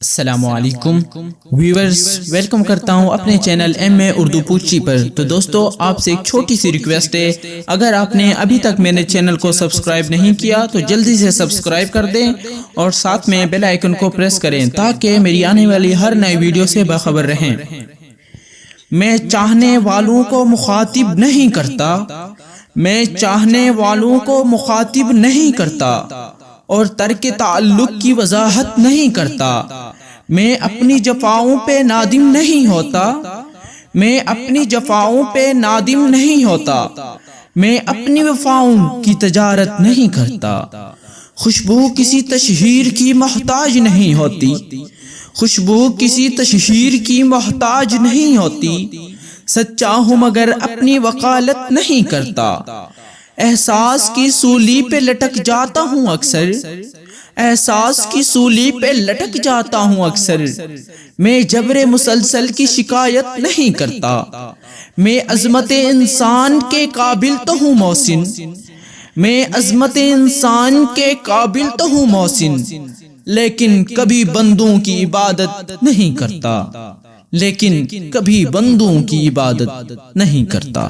السلام علیکم viewers, welcome کرتا ہوں اپنے چینل ایم اردو پوچھی پر۔ تو دوستو، آپ سے ایک چھوٹی سی ریکویسٹ ہے، اگر آپ نے ابھی تک میرے چینل کو سبسکرائب نہیں کیا تو جلدی سے سبسکرائب کر دیں اور ساتھ میں بیل آئیکن کو پریس کریں تاکہ میری آنے والی ہر نئی ویڈیو سے باخبر رہیں۔ میں چاہنے والوں کو مخاطب نہیں کرتا، میں چاہنے والوں کو مخاطب نہیں کرتا اور ترک تعلق کی وضاحت نہیں کرتا۔ میں اپنی جفاؤں پہ نادم نہیں ہوتا، میں اپنی جفاؤں پہ نادم نہیں ہوتا، میں اپنی وفاؤں کی تجارت نہیں کرتا۔ خوشبو کسی تشہیر کی محتاج نہیں ہوتی، خوشبو کسی تشہیر کی محتاج نہیں ہوتی۔ سچا ہوں مگر اپنی وکالت نہیں کرتا، احساس کی سولی پہ لٹک جاتا ہوں اکثر، احساس کی سولی پہ لٹک جاتا ہوں اکثر۔ میں جبر مسلسل کی شکایت نہیں کرتا، میں عظمت انسان کے قابل تو ہوں محسن، میں عظمت انسان کے قابل تو ہوں محسن، لیکن کبھی بندوں کی عبادت نہیں کرتا، لیکن کبھی بندوں کی عبادت نہیں کرتا۔